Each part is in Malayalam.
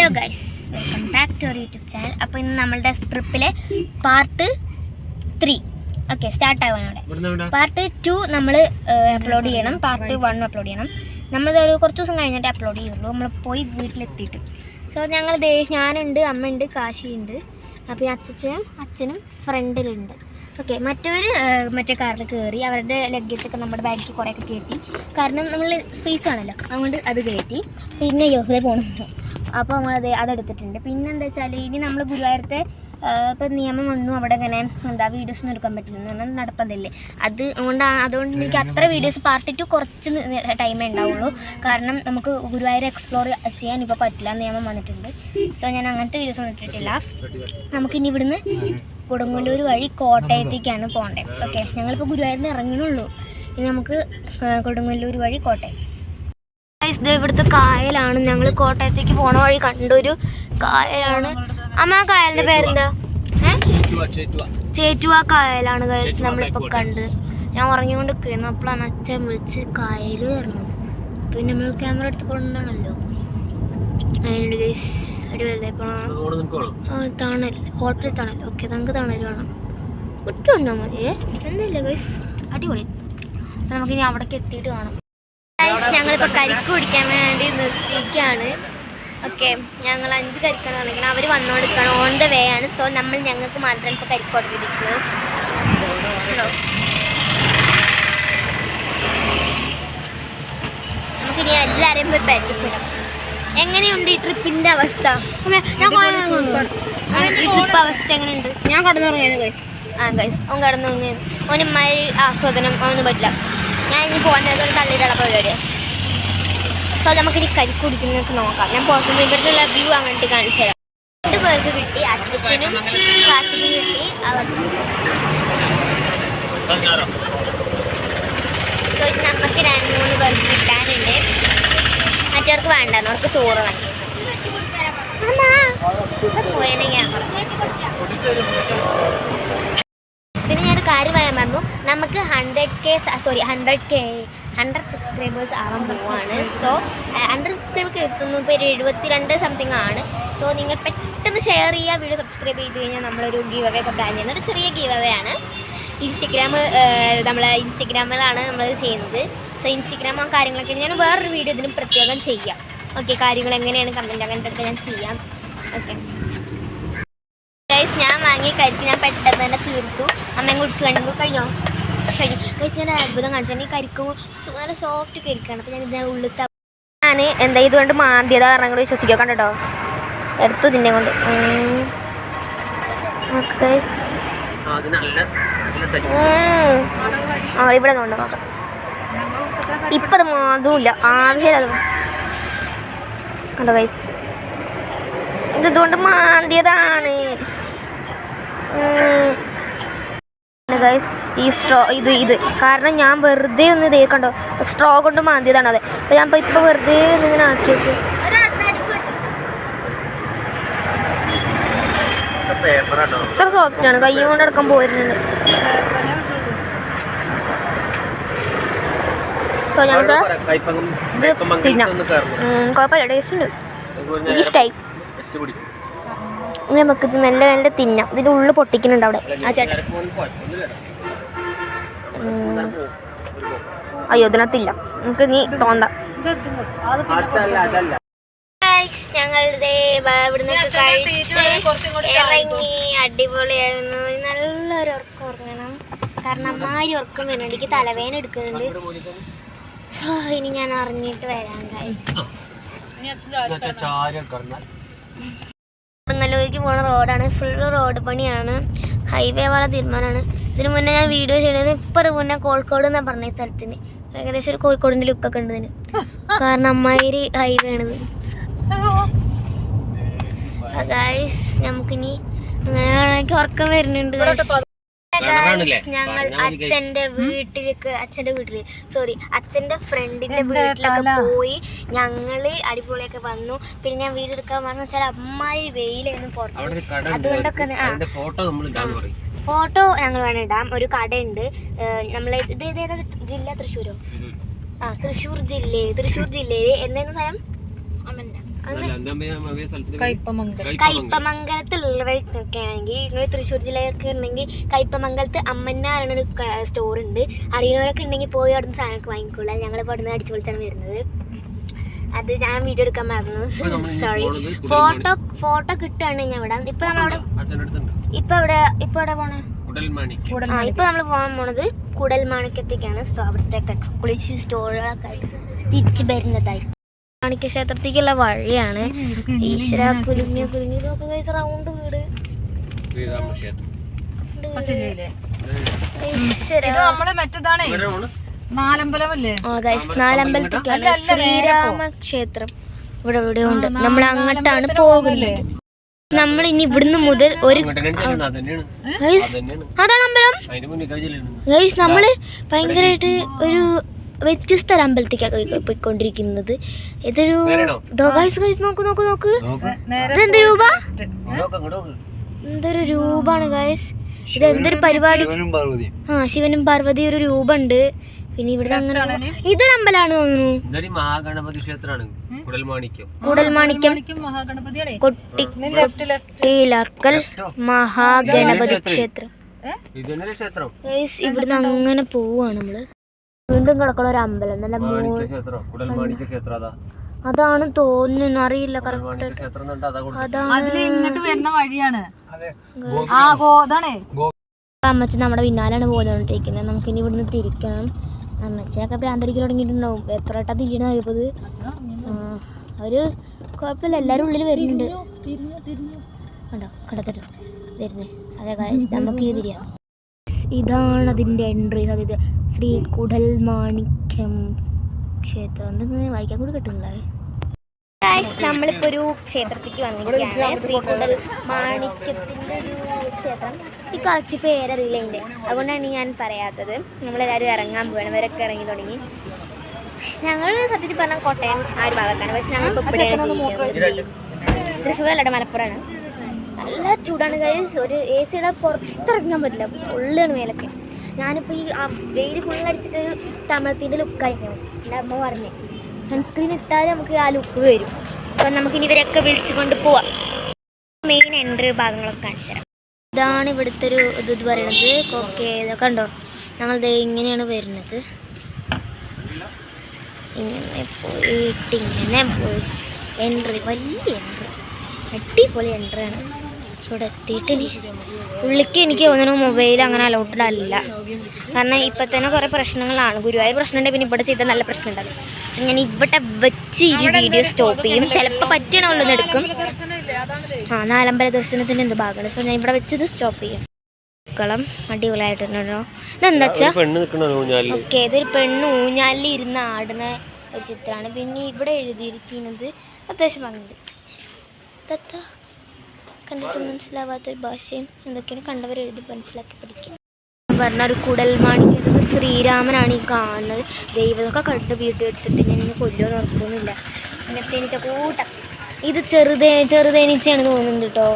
Hello guys, welcome back to our YouTube channel. അപ്പോൾ ഇന്ന് നമ്മളുടെ ട്രിപ്പിലെ പാർട്ട് 3 ഓക്കെ സ്റ്റാർട്ട് ആവാനാണ്. പാർട്ട് 2 നമ്മൾ അപ്ലോഡ് ചെയ്യണം, പാർട്ട് 1 അപ്ലോഡ് ചെയ്യണം. നമ്മളൊരു കുറച്ച് ദിവസം കഴിഞ്ഞിട്ട് അപ്ലോഡ് ചെയ്യുള്ളൂ, നമ്മൾ പോയി വീട്ടിലെത്തിയിട്ട്. സോ ഞങ്ങൾ ഞാനുണ്ട്, അമ്മയുണ്ട്, കാശിയുണ്ട്, അപ്പോൾ അച്ഛനും ഫ്രണ്ടിലുണ്ട്. ഓക്കെ, മറ്റേ കാറിൽ കയറി അവരുടെ ലഗേജൊക്കെ നമ്മുടെ ബാഗിൽ കുറേയൊക്കെ കയറ്റി. കാരണം നമ്മൾ സ്പേസ് ആണല്ലോ, അതുകൊണ്ട് അത് കയറ്റി. പിന്നെ യോഹ്ദ പോകണം, അപ്പോൾ അതെടുത്തിട്ടുണ്ട്. പിന്നെ എന്താ വെച്ചാൽ ഇനി നമ്മൾ ഗുരുവായൂരത്തെ ഇപ്പം നിയമം ഒന്നും അവിടെ ഇങ്ങനെ വീഡിയോസൊന്നും എടുക്കാൻ പറ്റില്ല, നടപ്പതില്ലേ. അതുകൊണ്ട് എനിക്ക് അത്ര വീഡിയോസ് പാർട്ട് 2 കുറച്ച് ടൈമേ ഉണ്ടാവുള്ളൂ. കാരണം നമുക്ക് ഗുരുവായൂർ എക്സ്പ്ലോർ ചെയ്യാൻ ഇപ്പോൾ പറ്റില്ല, നിയമം വന്നിട്ടുണ്ട്. സോ ഞാൻ അങ്ങനത്തെ വീഡിയോസ് ഒന്നും ഇട്ടിട്ടില്ല. നമുക്കിനി ഇവിടുന്ന് കൊടുങ്ങല്ലൂർ വഴി കോട്ടയത്തേക്കാണ് പോകേണ്ടത്. ഓക്കെ, ഞങ്ങളിപ്പോൾ ഗുരുവായൂരിൽ നിന്ന് ഇറങ്ങണുള്ളൂ. ഇനി നമുക്ക് കൊടുങ്ങല്ലൂർ വഴി കോട്ടയം. ഇത് ഇവിടുത്തെ കായലാണ്. ഞങ്ങൾ കോട്ടയത്തേക്ക് പോണ വഴി കണ്ടൊരു കായലാണ്. അമ്മ, ആ കായലിൻ്റെ പേരെന്താ? ചേറ്റുവ കായലാണ് ഗൈസ് നമ്മളിപ്പോൾ കണ്ട്. ഞാൻ ഉറങ്ങിക്കൊണ്ട് നിൽക്കുന്നു, അപ്പോഴാണ് അച്ഛൻ വിളിച്ച് കായൽ കയറണം. പിന്നെ നമ്മൾ ക്യാമറ എടുത്ത് കൊണ്ടാണല്ലോ. അതിനുണ്ട് ഗൈസ്, അടിപൊളിയല്ലേ. ഇപ്പോൾ തണൽ, ഹോട്ടലിൽ തണൽ. ഓക്കെ, നമുക്ക് തണൽ വേണം. ഒറ്റ വന്നാൽ മതിയേ, എന്തില്ല ഗൈസ്, അടിപൊളി. നമുക്കിനി അവിടേക്ക് എത്തിയിട്ട് കാണാം. ഞങ്ങളിപ്പോൾ കരിക്ക് കുടിക്കാൻ വേണ്ടി നിർത്തിയിരിക്കുകയാണ്. ഓക്കെ, ഞങ്ങൾ 5 കരിക്കാണ് പറഞ്ഞിരിക്കണം. അവർ വന്നുകൊടുക്കണം, ഓൺ ദ വേ ആണ്. സോ ഞങ്ങൾക്ക് മാത്രം ഇപ്പോൾ കരിക്ക് കൊടുത്തിരിക്കുന്നത്. ഹലോ, നമുക്കിനി എല്ലാവരെയും പോയി പരിചയപ്പെടാം. എങ്ങനെയുണ്ട് ഈ ട്രിപ്പിൻ്റെ അവസ്ഥ? ഈ ട്രിപ്പ് അവസ്ഥ എങ്ങനെയുണ്ട്? ഞാൻ കടന്നുറങ്ങിയത് ഗൈസ്. ഗൈസ്, അവൻ കടന്നുറങ്ങിയത്. ഓനുമായി ആസ്വാദനം അവനൊന്നും പറ്റില്ല. ഞാൻ ഇനി പോകുന്നത് തള്ളിയിടാനുള്ള പരിപാടിയാണ്. സോ നമുക്കിനി കരിക്ക് കുടിക്കുന്നതൊക്കെ നോക്കാം. ഞാൻ പുറത്തു ഇവിടുത്തെ വ്യൂ അങ്ങോട്ട് കാണിച്ചു തരാം. 2 പേർക്ക് കിട്ടി, അച്ഛനും കാശിനും കിട്ടി. സോ ഇത് നമുക്ക് 2-3 പേർക്ക് കിട്ടാനുണ്ട്. മറ്റവർക്ക് വേണ്ട, അവർക്ക് ചോറ് വേണം. പോയനെ ക്യാമറ. പിന്നെ ഞാനൊരു കാര്യം പറയാൻ പറഞ്ഞു, നമുക്ക് 100 സബ്സ്ക്രൈബേഴ്സ് ആവാൻ പോവാണ്. സോ 100 സബ്സ്ക്രൈബേഴ്സ് എത്തുന്നു. ഇപ്പോൾ 72 സംതിങ് ആണ്. സോ നിങ്ങൾ പെട്ടെന്ന് ഷെയർ ചെയ്യുക, വീഡിയോ സബ്സ്ക്രൈബ് ചെയ്ത് കഴിഞ്ഞാൽ നമ്മളൊരു ഗീവ് അവേ ഒക്കെ പ്ലാൻ ചെയ്യുന്നത്. ഒരു ചെറിയ ഗീവ് അവേ ആണ്. ഇൻസ്റ്റഗ്രാമിലാണ് നമ്മൾ ചെയ്യുന്നത്. സോ ഇൻസ്റ്റഗ്രാം കാര്യങ്ങളൊക്കെ ഞാൻ വേറൊരു വീഡിയോ ഇതിന് പ്രത്യേകം ചെയ്യാം. ഓക്കെ, കാര്യങ്ങൾ എങ്ങനെയാണ് കമൻറ്റ് അങ്ങനത്തെ ഞാൻ ചെയ്യാം. ഓക്കെ ഗൈസ്, ഞാൻ വാങ്ങിയ കരിക്ക് ഞാൻ പെട്ടെന്ന് തന്നെ തീർത്തു. അമ്മയും കുടിച്ച് കഴിഞ്ഞു കഴിഞ്ഞു ഗൈസ്. ഞാൻ അത്ഭുതം കാണിച്ചു. ഈ കരിക്ക് നല്ല സോഫ്റ്റ് കരിക്കാണ്. അപ്പോൾ ഞാൻ ഇതിൻ്റെ ഉള്ളിൽ ഞാൻ ഇതുകൊണ്ട് മാന്തിയതാ കാരണം കൂടി വിശ്വസിക്കുക. കണ്ടോ, എടുത്തു ഇതിൻ്റെ കൊണ്ട്. ഗൈസ്, ഇവിടെ നോണ്ട നോക്കാം. ഇപ്പം അത് മാതുമില്ല, ആവശ്യമില്ല. കണ്ടോ ഗൈസ്, ഇതുകൊണ്ട് മാന്തിയതാണ് ഗൈസ്. ഈ സ്ട്രോ ഇത് കാരണം ഞാൻ വെറുതെ ഒന്ന് ഇതേ കണ്ടോ, സ്ട്രോ കൊണ്ട് മാന്തിയതാണ് അത്. അപ്പോൾ ഞാൻ ഇപ്പോൾ വെറുതെ ഒന്നിങ്ങനെ ആക്കിയത്. ഇത്ര സോഫ്റ്റാണ്, കൈ കൊണ്ട് അടക്കം പോരുന്നുണ്ട്. സോ ഞങ്ങൾക്ക് ഇത് തിന്നാം, കുഴപ്പമില്ല, ടേസ്റ്റ് ഉണ്ട്, ഇഷ്ടമായി. നമുക്ക് ഇത് മെല്ലെ മെല്ലെ തിന്നാം. ഇതിൻ്റെ ഉള്ളിൽ പൊട്ടിക്കുന്നുണ്ട് അവിടെ ആ ചേട്ടൻ. അയ്യോ, ഇതിനകത്തില്ല, നമുക്ക് നീ തോന്നാം. ഞങ്ങളുടെ ഇവിടുന്ന് ഇറങ്ങി അടിപൊളിയായിരുന്നു. നല്ലൊരു ഉറക്കം ഉറങ്ങണം, കാരണം അമ്മാരി ഉറക്കം വരുന്നുണ്ട്. എനിക്ക് തലവേദന എടുക്കുന്നുണ്ട്. ഇനി ഞാൻ അറിഞ്ഞിട്ട് വരാം ഗൈസ്. കൊടുങ്ങല്ലൂർക്ക് പോണ റോഡാണ്, ഫുള്ള് റോഡ് പണിയാണ്. ഹൈവേ വാള തീരുമാനമാണ്. ഇതിന് മുന്നേ ഞാൻ വീഡിയോ ചെയ്യണത് ഇപ്പോൾ മുന്നേ കോഴിക്കോട് എന്നാണ് പറഞ്ഞ സ്ഥലത്തിന്. ഏകദേശം ഒരു കോഴിക്കോടിൻ്റെ ലുക്കൊക്കെ ഉണ്ട് ഇതിന്, കാരണം അമ്മായിരി ഹൈവേ ആണിത്. ഗൈസ്, നമുക്കിനി അങ്ങനെ ഉറക്കം വരുന്നുണ്ട്. ഞങ്ങൾ അച്ഛൻ്റെ ഫ്രണ്ടിൻ്റെ വീട്ടിലൊക്കെ പോയി ഞങ്ങൾ അടിപൊളിയൊക്കെ വന്നു. പിന്നെ ഞാൻ വീഡിയോ എടുക്കാൻ പറഞ്ഞു വെച്ചാൽ അമ്മായി വെയിലായിരുന്നു പുറത്ത്. അതുകൊണ്ടൊക്കെ ഫോട്ടോ ഞങ്ങൾ വേണം ഇടാം. ഒരു കടയുണ്ട്, നമ്മൾ ഇത് ഏതാ ജില്ല? തൃശ്ശൂരോ? തൃശ്ശൂർ ജില്ലയിൽ എന്തായിരുന്നു സ്ഥലം? കയ്പമംഗലത്തുള്ളവരൊക്കെ ആണെങ്കിൽ നിങ്ങൾ തൃശ്ശൂർ ജില്ലയിലൊക്കെ ഉണ്ടെങ്കിൽ കയ്പമംഗലത്ത് അമ്മന്നാറാണ് ഒരു സ്റ്റോർ ഉണ്ട്. അറിയുന്നവരൊക്കെ ഉണ്ടെങ്കിൽ പോയി അവിടുന്ന് സാധനമൊക്കെ വാങ്ങിക്കൊള്ളാം. ഞങ്ങളിപ്പോൾ അവിടുന്ന് അടിച്ചു പൊളിച്ചാണ് വരുന്നത്. അത് ഞാൻ വീഡിയോ എടുക്കാൻ മറന്നു, സോറി. ഫോട്ടോ കിട്ടുകയാണ് ഞാൻ ഇവിടെ. ഇപ്പൊ നമ്മളവിടെ പോണേ ഇപ്പൊ നമ്മൾ പോകാൻ പോണത് കുടൽമാണിക്യത്തേക്കാണ്. അവിടുത്തെ കുളിച്ച് സ്റ്റോറുകളൊക്കെ തിരിച്ചു വരുന്നതായി മാണിക്യ ക്ഷേത്രത്തേക്കുള്ള വഴിയാണ്. ഈശ്വര കുലുങ്ങി റൗണ്ട് വീട് നാലമ്പലത്തേക്കാണ് ശ്രീരാമ ക്ഷേത്രം. ഇവിടെ ഉണ്ട്. നമ്മൾ അങ്ങോട്ടാണ് പോകുന്നത്. നമ്മൾ ഇനി ഇവിടുന്ന് മുതൽ അതാണ് അമ്പലം. നമ്മള് ഭയങ്കരമായിട്ട് ഒരു വ്യത്യസ്ത ഒരു അമ്പലത്തേക്കാണ് പോയിക്കൊണ്ടിരിക്കുന്നത്. ഇതൊരു നോക്ക് ഇതെന്ത് രൂപ? എന്തൊരു രൂപാണ് ഗൈസ്. ഇത് എന്തൊരു പരിപാടി. ശിവനും പാർവതി ഒരു രൂപമുണ്ട്. പിന്നെ ഇവിടെ അങ്ങനെ ഇതൊരു അമ്പലമാണ് തോന്നുന്നു. കുടൽമാണിക്യം കൊട്ടിലക്കൽ മഹാഗണപതി ക്ഷേത്രം. ഇവിടുന്ന് അങ്ങനെ പോവാണ് നമ്മള്. വീണ്ടും കിടക്കണ ഒരു അമ്പലം നല്ല അതാണ് തോന്നുന്നു, അറിയില്ല കറക്റ്റ്. അമ്മച്ചി നമ്മുടെ പിന്നാലാണ് പോന്നുകൊണ്ടിരിക്കുന്നത്. നമുക്കിനി ഇവിടുന്ന് തിരിക്കണം. അമ്മച്ചനൊക്കെ പ്രാന്തരിക്കൽ തുടങ്ങിയിട്ടുണ്ടാവും. എത്രട്ടാ തിരിയണ അറിയപ്പത്. അവര് കുഴപ്പമില്ല, എല്ലാരും ഉള്ളിൽ വരുന്നുണ്ട്. കണ്ടോ കടത്തട്ടോ വരുന്നേ. അതെ നമുക്കിനി തിരിയാം. ഇതാണ് അതിൻ്റെ എൻട്രി. സാധ്യത ശ്രീ കുടൽമാണിക്യം ക്ഷേത്രം. എന്തെന്ന് വായിക്കാൻ കൂടി കിട്ടുന്നില്ല. നമ്മളിപ്പോൾ ഒരു ക്ഷേത്രത്തിലേക്ക് വന്നിരിക്കുകയാണ്. ശ്രീ കുടൽമാണിക്യത്തിൻ്റെ ഒരു ക്ഷേത്രം. ഈ കറക്റ്റ് പേരറിയില്ല അതിൻ്റെ, അതുകൊണ്ടാണ് ഞാൻ പറയാത്തത്. നമ്മളെല്ലാവരും ഇറങ്ങാൻ പോകണം. ഇവരൊക്കെ ഇറങ്ങി തുടങ്ങി. ഞങ്ങൾ സത്യത്തിൽ പറഞ്ഞാൽ കോട്ടയം ആ ഒരു ഭാഗത്താണ്. പക്ഷെ ഞങ്ങളിപ്പോൾ ഇവിടെയാണ് തൃശ്ശൂരല്ല, മലപ്പുറമാണ്. നല്ല ചൂടാണ് ഗൈസ്. ഒരു എ സിയുടെ പുറത്തിറങ്ങാൻ പറ്റില്ല, ഫുള്ളാണ് മേലൊക്കെ. ഞാനിപ്പോൾ ഈ വെയിൽ ഫുള്ളടിച്ചിട്ടൊരു തമിഴത്തിൻ്റെ ലുക്കായിരിക്കണം. എൻ്റെ അമ്മ പറഞ്ഞേ സൺസ്ക്രീൻ ഇട്ടാൽ നമുക്ക് ആ ലുക്ക് വരും. അപ്പം നമുക്കിനി ഇവരൊക്കെ വിളിച്ചു കൊണ്ട് പോവാം. മെയിൻ എൻട്രി ഭാഗങ്ങളൊക്കെ കാണിച്ചു തരാം. ഇതാണ് ഇവിടുത്തെ ഒരു ഇത് പറയണത്. ഓക്കെ ഇതൊക്കെ ഉണ്ടോ? ഞങ്ങളിത് ഇങ്ങനെയാണ് വരുന്നത്. ഇങ്ങനെ പോയിട്ട് ഇങ്ങനെ പോയി എൻട്രി, വലിയ എൻട്രി, അടിപൊളി എൻട്രിയാണ്. ഇവിടെ എത്തിയിട്ട് ഉള്ളിക്ക് എനിക്ക് തോന്നുന്നു മൊബൈൽ അങ്ങനെ അലൗട്ടഡ് അല്ല. കാരണം ഇപ്പം തന്നെ കുറേ പ്രശ്നങ്ങളാണ്. ഗുരുവായൂർ പ്രശ്നമുണ്ട്, പിന്നെ ഇവിടെ ചെയ്താൽ നല്ല പ്രശ്നം ഉണ്ടാവും. പക്ഷെ ഞാൻ ഇവിടെ വെച്ച് ഈ വീഡിയോ സ്റ്റോപ്പ് ചെയ്യും. ചിലപ്പോൾ പറ്റണുള്ളത് എടുക്കും. നാലമ്പല ദർശനത്തിൻ്റെ എന്ത് ഭാഗമാണ്. സോ ഞാൻ ഇവിടെ വെച്ചത് സ്റ്റോപ്പ് ചെയ്യും. ക്കളം അടിപൊളിയായിട്ടുണ്ടോ? ഇതെന്താ വെച്ചാൽ ഓക്കെ ഇതൊരു പെണ്ണ് ഊഞ്ഞാലിൽ ഇരുന്ന് ആടുന്ന ഒരു ചിത്രമാണ്. പിന്നെ ഇവിടെ എഴുതിയിരിക്കുന്നത് അത്യാവശ്യം ഭംഗിയുണ്ട്. ദത്ത കണ്ടിട്ട് മനസ്സിലാവാത്തൊരു ഭാഷയും എന്തൊക്കെയാണ് കണ്ടവർ എഴുതി മനസ്സിലാക്കി പഠിക്കുക. പറഞ്ഞ ഒരു കുടൽമാണിക്യത് ശ്രീരാമനാണ് ഈ കാണുന്നത്. ദൈവമൊക്കെ കണ്ട് വീട്ടിൽ എടുത്തിട്ട് ഞാൻ ഇന്ന് കൊല്ലുമെന്ന് ഉറപ്പൊന്നുമില്ല. പിന്നെ തേനീച്ച കൂട്ടം. ഇത് ചെറുതേനീച്ചയാണ് തോന്നുന്നത് കേട്ടോ.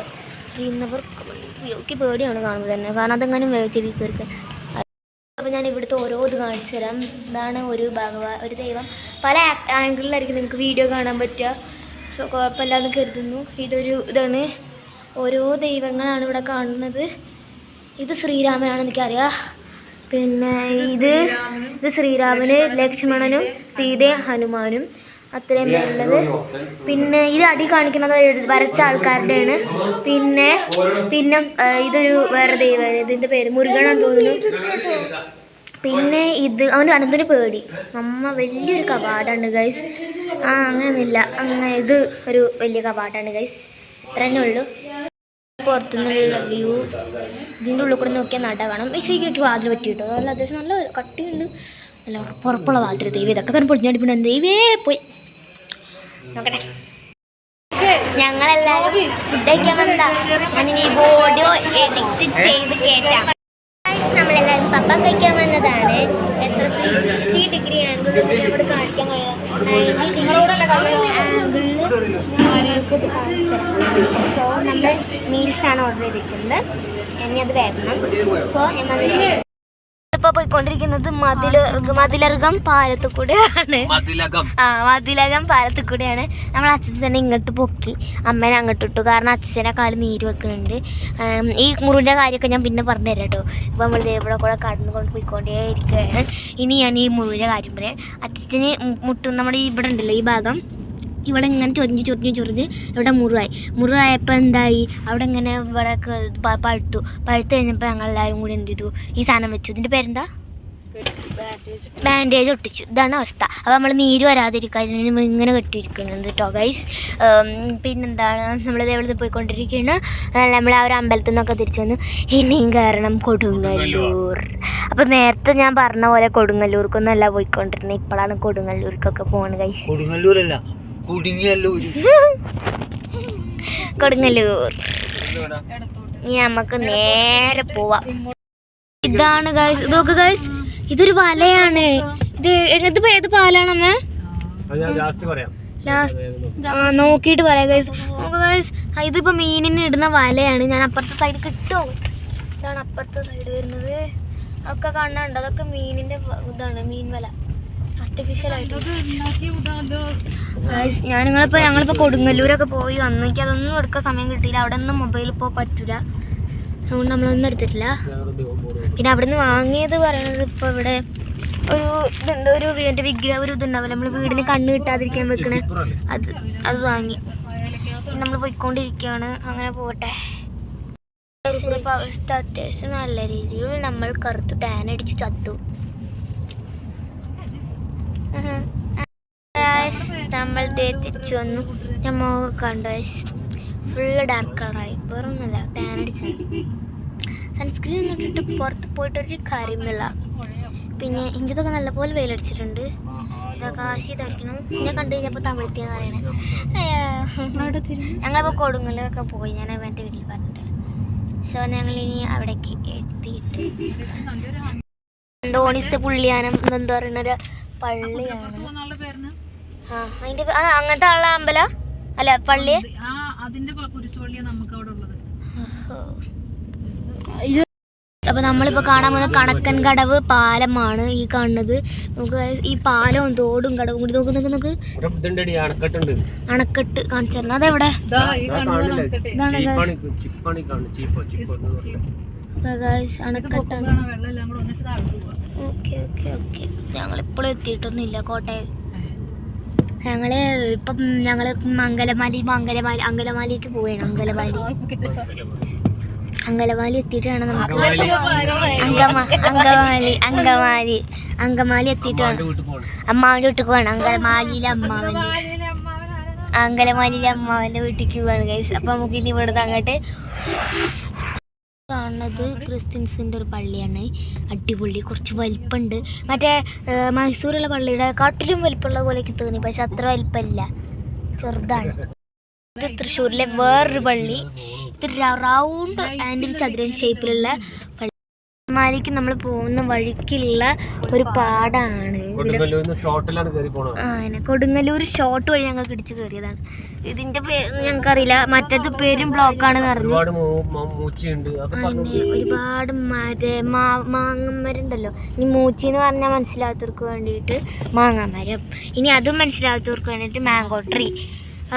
അറിയുന്നവർക്ക് എനിക്ക് പേടിയാണ് കാണുമ്പോൾ തന്നെ, കാരണം അതെങ്ങനെ ചെവി കയറിക്കാൻ. അപ്പോൾ ഞാൻ ഇവിടുത്തെ ഓരോ ഇത് കാണിച്ചു തരാം. ഇതാണ് ഒരു ഒരു ദൈവം. പല ആംഗിളിലായിരിക്കും നിങ്ങൾക്ക് വീഡിയോ കാണാൻ പറ്റുക. സോ കുഴപ്പമില്ലാന്ന് കരുതുന്നു. ഇതാണ് ഓരോ ദൈവങ്ങളാണ് ഇവിടെ കാണുന്നത്. ഇത് ശ്രീരാമനാണ് എനിക്കറിയാം. പിന്നെ ഇത് ശ്രീരാമന്, ലക്ഷ്മണനും സീതയും ഹനുമാനും അത്രയും ഉള്ളത്. പിന്നെ ഇത് അടി കാണിക്കുന്നത് വരച്ച ആൾക്കാരുടെയാണ്. പിന്നെ ഇതൊരു വേറെ ദൈവം, ഇതിൻ്റെ പേര് മുരുകനാണെന്ന് തോന്നുന്നു. പിന്നെ അവന് അനന്തിന് പേടി. വലിയൊരു കവാടമാണ് ഗൈസ്. അങ്ങനെയൊന്നുമില്ല, ഇത് ഒരു വലിയ കവാടമാണ് ഗൈസ്. ഇത്ര തന്നെ ഉള്ളൂ. പുറത്തുനിന്നുള്ള വ്യൂ. ഇതിൻ്റെ ഉള്ളിൽ കൂടെ നോക്കിയാൽ നട കാണാം. പക്ഷേ എനിക്ക് വാതിൽ പറ്റിയിട്ടോ. അതുപോലെ അത്യാവശ്യം നല്ല കട്ടിയുണ്ട്, നല്ല പുറപ്പുള്ള വാതിൽ. ദൈവം ഇതൊക്കെ കണ്ട് പൊളിഞ്ഞാടിപ്പിണ്ട്. ദൈവേ പോയി നോക്കട്ടെ. ഞങ്ങളെല്ലാവരും ഫുഡ് കഴിക്കാൻ വന്നതാ. ഞാൻ ഈ വീഡിയോ എഡിറ്റ് ചെയ്ത് കേട്ടാം. നമ്മളെല്ലാവരും പപ്പ കഴിക്കാൻ വന്നതാണ്. എത്ര 360 ഡിഗ്രി ആംഗിൾ ഇവിടെ കാണിക്കാൻ സോ നമ്മൾ മീൽസാണ് ഓർഡർ ചെയ്തിരിക്കുന്നത്. ഇനി അത് വരണം. സോ ഞാൻ നമ്മളിപ്പോ പോയിക്കൊണ്ടിരിക്കുന്നത് മതിലകം പാലത്തു കൂടെയാണ്. മതിലകം പാലത്തു കൂടെയാണ്. നമ്മൾ അച്ഛനെ ഇങ്ങോട്ട് പൊക്കി അമ്മേനെ അങ്ങോട്ട് ഇട്ടു. കാരണം അച്ഛനെ കാല് നീര് വെക്കുന്നുണ്ട്. ഈ മുറിൻ്റെ കാര്യമൊക്കെ ഞാൻ പിന്നെ പറഞ്ഞു തരാം കേട്ടോ. ഇപ്പം നമ്മൾ ഇവിടെ കൂടെ കടന്നുകൊണ്ട് പോയിക്കൊണ്ടേ ഇരിക്കുകയാണ്. ഇനി ഞാൻ ഈ മുറിൻ്റെ കാര്യം പറയാം. അച്ഛന് നമ്മുടെ ഇവിടെ ഉണ്ടല്ലോ ഈ ഭാഗം, ഇവിടെ ഇങ്ങനെ ചൊറിഞ്ഞ് ഇവിടെ മുറിവായപ്പോൾ എന്തായി, അവിടെ ഇങ്ങനെ ഇവിടെ പഴുത്തു കഴിഞ്ഞപ്പോൾ ഞങ്ങളെല്ലാവരും കൂടി എന്ത് ചെയ്തു, ഈ സാധനം വെച്ചു. ഇതിൻ്റെ പേരെന്താ, ബാൻഡേജ് ഒട്ടിച്ചു. ഇതാണ് അവസ്ഥ. അപ്പോൾ നമ്മൾ നീര് വരാതിരിക്കാൻ ഇങ്ങനെ കെട്ടിയിരിക്കുന്നുണ്ട് കേട്ടോ ഗൈസ്. പിന്നെന്താണ്, നമ്മളിത് എവിടെ പോയിക്കൊണ്ടിരിക്കുകയാണ്. നമ്മൾ ആ ഒരു അമ്പലത്തിൽ നിന്നൊക്കെ തിരിച്ചു വന്നു. ഇനിയും കാരണം കൊടുങ്ങല്ലൂർ. അപ്പോൾ നേരത്തെ ഞാൻ പറഞ്ഞ പോലെ കൊടുങ്ങല്ലൂർക്കൊന്നല്ല പോയിക്കൊണ്ടിരുന്നത്, ഇപ്പോഴാണ് കൊടുങ്ങല്ലൂർക്കൊക്കെ പോകുന്നത് ഗൈസ്. കൊടുങ്ങല്ലൂർ ഇനി നമുക്ക് നേരെ പോവാം. ഇതാണ് ഗൈസ്, ഇതൊക്കെ ഗൈസ്, ഇതൊരു വലയാണ്. ഇത് ഏത് പാലാണമ്മ? നോക്കിയിട്ട് പറയാം ഗൈസ്. നമുക്ക് ഗൈസ് ഇതിപ്പോ മീനിന് ഇടുന്ന വലയാണ്. ഞാൻ അപ്പുറത്തെ സൈഡ് കിട്ടുമോ? ഇതാണ് അപ്പുറത്തെ സൈഡ് വരുന്നത്. ഒക്കെ കാണാനുണ്ട്, അതൊക്കെ മീനിന്റെ ഇതാണ്, മീൻ വല ആർട്ടിഫിഷ്യലായിട്ട്. ഗൈസ് ഞങ്ങളിപ്പോൾ കൊടുങ്ങല്ലൂരൊക്കെ പോയി വന്നു. എനിക്ക് അതൊന്നും എടുക്കാൻ സമയം കിട്ടിയില്ല. അവിടെ ഒന്നും മൊബൈൽ ഇപ്പോൾ പറ്റില്ല, അതുകൊണ്ട് നമ്മളൊന്നും എടുത്തിട്ടില്ല. പിന്നെ അവിടെ നിന്ന് വാങ്ങിയത് പറയണത് ഇപ്പോൾ ഇവിടെ ഒരു ഇതുണ്ട്, ഒരു വിഗ്രഹം, ഒരു ഇതുണ്ടാവില്ല നമ്മൾ വീടിന് കണ്ണ് കിട്ടാതിരിക്കാൻ വെക്കണേ, അത് വാങ്ങി. നമ്മൾ പോയിക്കൊണ്ടിരിക്കുകയാണ്. അങ്ങനെ പോട്ടെ. ഇപ്പോൾ അവസ്ഥ അത്യാവശ്യം നല്ല രീതിയിൽ നമ്മൾ കറുത്തു ടാൻ അടിച്ചു ചത്തു. നമ്മൾ തിരിച്ചു വന്നു. നമ്മൾ കണ്ടു ഫുള്ള് ഡാർക്ക് കളറായി. വേറൊന്നുമല്ല, ടാൻ അടിച്ചു. സൺസ്ക്രീൻ ഒന്നും ഇട്ടിട്ട് പുറത്ത് പോയിട്ടൊരു കാര്യമില്ല. പിന്നെ ഇതൊക്കെ നല്ലപോലെ വെയിലടിച്ചിട്ടുണ്ട്. ഇതൊക്കെ കാശി ധരിക്കണം. പിന്നെ കണ്ടു കഴിഞ്ഞപ്പോൾ തമിഴ്ത്തിയെന്ന് പറയണേ. ഞങ്ങളിപ്പോൾ കൊടുങ്ങല്ലൊക്കെ പോയി, ഞാൻ എൻ്റെ വീട്ടിൽ പറഞ്ഞിട്ട്. സോ ഞങ്ങളിനി അവിടേക്ക് എത്തിയിട്ട് എന്തോണിste പുള്ളിയാനം എന്താ പറയുന്നൊരു പള്ളിയാണ്. അതിന്റെ അങ്ങനത്തെ ഉള്ള അമ്പല അല്ല പള്ളി. അപ്പൊ നമ്മളിപ്പോ കാണാൻ പോകുന്ന കണക്കൻ കടവ് പാലമാണ് ഈ കാണുന്നത്. നമുക്ക് ഈ പാലവും തോടും കടവും കൂടി നോക്ക് അണക്കെട്ട് കാണിച്ചു തരണം. അതെവിടെ? അണക്കെട്ടാണ്. Okay okay okay. ഞങ്ങളിപ്പോഴും എത്തിയിട്ടൊന്നുമില്ല കോട്ടയം. ഇപ്പം ഞങ്ങൾ അങ്കലമാലിക്ക് പോവുകയാണ്. അങ്കലമാലി എത്തിയിട്ട് വേണം നമുക്ക് അങ്കമാലി എത്തിയിട്ട് വേണം അമ്മാവൻ്റെ വീട്ടിൽ പോകണം. അങ്കലമാലിയിലെ അമ്മാവൻ്റെ വീട്ടിലേക്ക് പോവാണ് ഗൈസ്. അപ്പം നമുക്ക് ഇനി ഇവിടുന്ന് അങ്ങോട്ട് കാണുന്നത് ക്രിസ്ത്യൻസിൻ്റെ ഒരു പള്ളിയാണ്. അടിപൊളി, കുറച്ച് വലിപ്പമുണ്ട്. മറ്റേ മൈസൂരുള്ള പള്ളിയുടെ കാട്ടിലും വലിപ്പമുള്ള പോലെയൊക്കെ തോന്നി, പക്ഷെ അത്ര വലിപ്പമില്ല, ചെറുതാണ്. ഇത് തൃശ്ശൂരിലെ വേറൊരു പള്ളി. ഇത് റൗണ്ട് ആൻഡ് ഒരു ചതുരൻ ഷേപ്പിലുള്ള പള്ളി. മാലിക്ക് നമ്മൾ പോകുന്ന വഴിക്കുള്ള ഒരു പാടാണ്. കൊടുങ്ങല്ലൂർ ഷോർട്ട് വഴി ഞങ്ങൾ ഇടിച്ച് കയറിയതാണ്. ഇതിന്റെ പേര് ഞങ്ങൾക്കറിയില്ല, മറ്റേ പേരും ബ്ലോക്കാണെന്ന് അറിഞ്ഞു. ഒരുപാട് മാങ്ങമരണ്ടല്ലോ. ഇനി മൂച്ചി എന്ന് പറഞ്ഞാൽ മനസ്സിലാത്തവർക്ക് വേണ്ടിയിട്ട് മാങ്ങാമരം, ഇനി അതും മനസ്സിലാത്തവർക്ക് വേണ്ടിയിട്ട് മാംഗോ ട്രീ.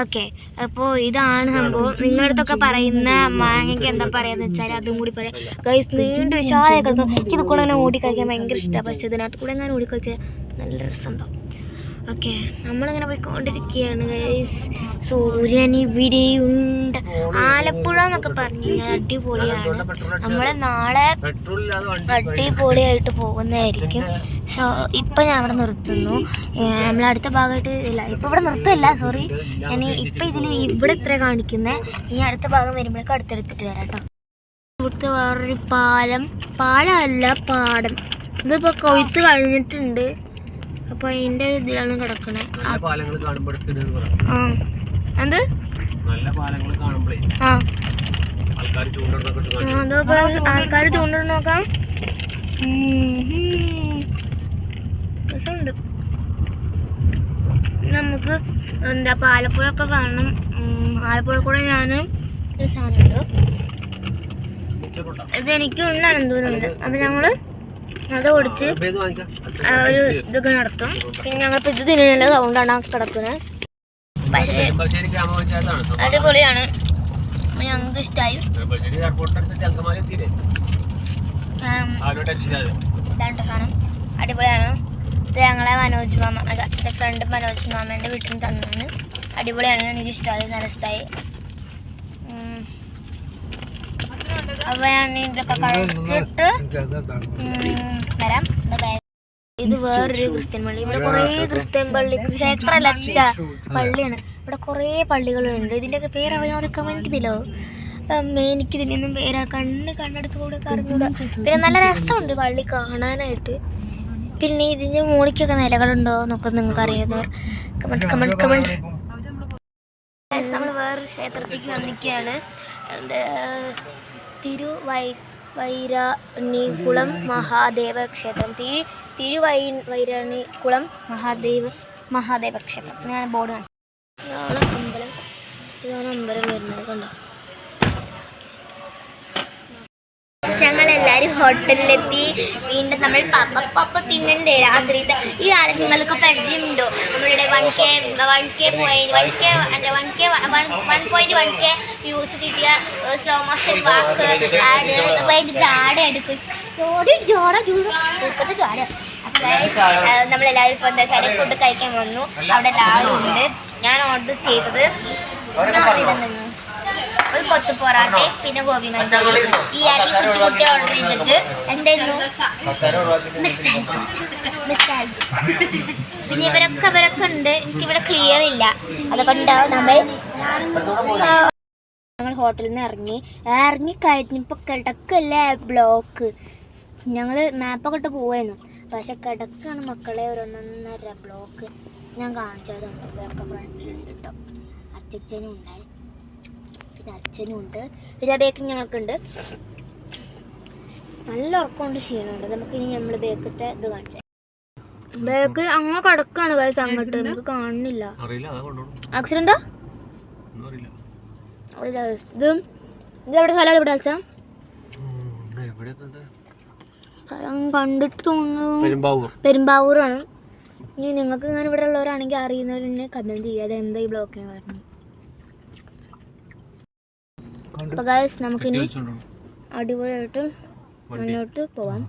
ഓക്കെ, അപ്പോൾ ഇതാണ് സംഭവം. നിങ്ങളുടെ അടുത്തൊക്കെ പറയുന്ന മാങ്ങയ്ക്ക് എന്താ പറയാന്ന് വെച്ചാൽ അതും കൂടി പറയാം ഗൈസ്. നീണ്ട് വിശാലമായി കിടന്നു. എനിക്കിത് കൂടെ അങ്ങനെ ഓടിക്കളിക്കാൻ ഭയങ്കര ഇഷ്ടമാണ്, പക്ഷെ ഇതിനകത്ത് കൂടെ ഞാൻ ഓടിക്കളിച്ചാൽ നല്ല രസമുണ്ടാവും. ഓക്കെ, നമ്മളിങ്ങനെ പോയിക്കൊണ്ടിരിക്കുകയാണ് ഗൈസ്. സൂര്യൻ ഇവിടെയുണ്ട്. ആലപ്പുഴ എന്നൊക്കെ പറഞ്ഞു കഴിഞ്ഞാൽ അടിപൊളിയാണ്. നമ്മൾ നാളെ അടിപൊളിയായിട്ട് പോകുന്നതായിരിക്കും. സോ ഇപ്പം ഞാൻ അവിടെ നിർത്തുന്നു. നമ്മളടുത്ത ഭാഗമായിട്ട് ഇല്ല, ഇപ്പം ഇവിടെ നിർത്തില്ല, സോറി. ഞാൻ ഇപ്പം ഇവിടെ ഇത്ര കാണിക്കുന്നത്. ഇനി അടുത്ത ഭാഗം വരുമ്പോഴേക്കും അടുത്തെടുത്തിട്ട് വരാം കേട്ടോ. ഇവിടുത്തെ വേറൊരു പാലമല്ല, പാടം. ഇതിപ്പോൾ കൊയ്ത്ത് കഴിഞ്ഞിട്ടുണ്ട്. അപ്പൊ അതിന്റെ ഒരു ഇതിലാണ് കിടക്കണേ. ആൾക്കാർ ചൂണ്ടിട്ട് നോക്കാം. രസമുണ്ട്. നമുക്ക് എന്താ ആലപ്പുഴ ഒക്കെ കാണണം. ആലപ്പുഴ കൂടെ ഞാൻ ഒരു സാധനമുണ്ട്, ഇത് എനിക്കും ഉണ്ട്, അനന്തൂരുണ്ട്. അപ്പൊ ഞങ്ങള് അത് ഓടിച്ച് ഒരു ഇതൊക്കെ നടത്തും. പിന്നെ ഞങ്ങളിപ്പോൾ ഇത് തിന്നുന്ന സൗണ്ടാണ് കിടക്കുന്നത്. പക്ഷേ അടിപൊളിയാണ്, ഞങ്ങൾക്ക് ഇഷ്ടമായി. ഇതാണ്ട് സാധനം അടിപൊളിയാണ്. ഇത് ഞങ്ങളെ മനോജ് മാമ, അച്ഛൻ്റെ ഫ്രണ്ട് മനോജ് മാമേൻ്റെ വീട്ടിൽ നിന്ന് തന്നാണ്. അടിപൊളിയാണ്, എനിക്ക് ഇഷ്ടമായി, നല്ല ഇഷ്ടമായി. അപ്പോൾ ഞാൻ ഇതൊക്കെ കഴിച്ചിട്ട് വരാം. ഇത് വേറൊരു ക്രിസ്ത്യൻ പള്ളി. ഇവിടെ കുറേ ക്രിസ്ത്യൻ പള്ളി, ക്ഷേത്രമല്ല പള്ളിയാണ്. ഇവിടെ കുറേ പള്ളികളുണ്ട്. ഇതിൻ്റെയൊക്കെ പേരറിയാൻ ഒരു കമൻറ്റ് ബിലോ. എനിക്ക് ഇതിനൊന്നും പേരാ കണ്ണെടുത്ത് കൂടെ അറിഞ്ഞൂടാ. പിന്നെ നല്ല രസമുണ്ട് പള്ളി കാണാനായിട്ട്. പിന്നെ ഇതിൻ്റെ മുകളിലേക്കൊക്കെ നിലകളുണ്ടോ എന്നൊക്കെ നിങ്ങൾക്ക് അറിയുന്നവർ കമൻറ്റ്. നമ്മൾ വേറൊരു ക്ഷേത്രത്തിലേക്ക് വന്നിരിക്കുകയാണ്. തിരുവൈരാണിക്കുളം മഹാദേവ ക്ഷേത്രം. തിരുവൈരാണിക്കുളം മഹാദേവ ക്ഷേത്രം. ഞാൻ ബോർഡ് കാണിച്ചു. ഇതാണ് അമ്പലം വരുന്നത്, കണ്ടോ. ഞങ്ങളെല്ലാവരും ഹോട്ടലിലെത്തി. വീണ്ടും നമ്മൾ പപ്പ തിന്നണ്ടേ രാത്രിത്തെ. ഈ കാലം നിങ്ങൾക്ക് പരിചയമുണ്ടോ? നമ്മളുടെ 1K വ്യൂസ് കിട്ടിയ സ്ലോ മോഷൻ വാക്ക് ആഡ് ജാട എടുക്കും. നമ്മളെല്ലാവരും ഇപ്പോൾ എന്താ വെച്ചാൽ ഫുഡ് കഴിക്കാൻ വന്നു. അവിടെ എല്ലാവരും ഉണ്ട്. ഞാൻ ഓർഡർ ചെയ്തത് ഒരു കൊത്തു പൊറാട്ടയും പിന്നെ ഗോബി മഞ്ചൂരിയും. ഈ അരി കുട്ടി ഓർഡർ ചെയ്തത് എന്തായിരുന്നു? പിന്നെ ഇവരൊക്കെ ഉണ്ട്. എനിക്കിവിടെ ക്ലിയർ ഇല്ല, അതുകൊണ്ട് ഞങ്ങൾ ഹോട്ടലിൽ നിന്ന് ഇറങ്ങി കഴിഞ്ഞപ്പോൾ കിടക്കല്ലേ ബ്ലോക്ക്. ഞങ്ങൾ മാപ്പൊക്കെ ഇട്ട് പോവായിരുന്നു, പക്ഷെ കിടക്കാണ് മക്കളെ ഒരു 1.5 ബ്ലോക്ക്. ഞാൻ കാണിച്ചതുണ്ട്. ഇവരൊക്കെ ഫ്രണ്ടിലുണ്ട് കേട്ടോ. അച്ഛനും ഉണ്ടായി, പിന്നെ അച്ഛനും ഉണ്ട്, പിന്നെ ബേക്കിൽ ഞങ്ങൾക്കുണ്ട്. നല്ല ഉറക്കമുണ്ട്, ക്ഷീണമുണ്ട്. നമുക്ക് ഇനി നമ്മൾ ബേക്കത്തെ ഇത് കാണിച്ചാൽ ബേക്കിൽ അങ്ങനെ കിടക്കാണ് വയസ്സ് അങ്ങോട്ട്. നമുക്ക് കാണുന്നില്ല. ആക്സിഡന്റോ ഇതെവിടെ സ്ഥലം? എവിടെ വെച്ചാ സ്ഥലം കണ്ടിട്ട് തോന്നുന്നു പെരുമ്പാവൂറാണ്. ഇനി നിങ്ങൾക്ക് ഇങ്ങനെ ഇവിടെ ഉള്ളവരാണെങ്കിൽ അറിയുന്നവരെന്നെ കമൻറ്റ് ചെയ്യുക അതെന്താ ഈ ബ്ലോക്കിന് വരുന്നത്. അപ്പോൾ ഗൈസ് നമുക്കിനി അടിപൊളിയായിട്ട് മുന്നോട്ട് പോവാം.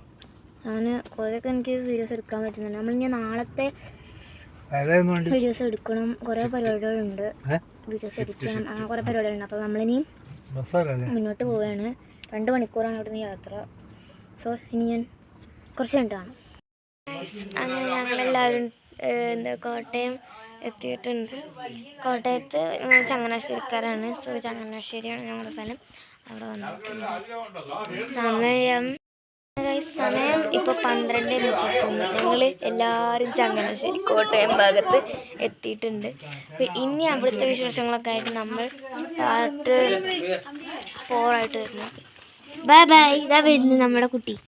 ഞാൻ കുറേയൊക്കെ എനിക്ക് വീഡിയോസ് എടുക്കാൻ പറ്റുന്നുണ്ട്. നമ്മളിനി നാളത്തെ വീഡിയോസ് എടുക്കണം. കുറേ പരിപാടികളുണ്ട്, വീഡിയോസ് എടുക്കണം, അങ്ങനെ കുറേ പരിപാടികളുണ്ട്. അപ്പോൾ നമ്മളിനി മുന്നോട്ട് പോവുകയാണ്. 2 മണിക്കൂറാണ് ഇവിടെ നിന്ന് യാത്ര. സോ ഇനി ഞാൻ കുറച്ച് കണ്ടാണ്. അങ്ങനെ ഞങ്ങളെല്ലാവരും കോട്ടയം എത്തിയിട്ടുണ്ട്. കോട്ടയത്ത് ചങ്ങനാശ്ശേരിക്കാരാണ്. സോ ചങ്ങനാശ്ശേരിയാണ് ഞങ്ങളുടെ സ്ഥലം. അവിടെ വന്നിട്ടുണ്ട്. സമയം ഇപ്പോൾ 12:31. ഞങ്ങൾ എല്ലാവരും ചങ്ങനാശ്ശേരി കോട്ടയം ഭാഗത്ത് എത്തിയിട്ടുണ്ട്. അപ്പോൾ ഇനി അവിടുത്തെ വിശേഷങ്ങളൊക്കെ ആയിട്ട് നമ്മൾ പാർട്ട് 4 ആയിട്ട് വരുന്നത്. ബൈ. ഇതാ വരുന്നത് നമ്മുടെ കുട്ടി.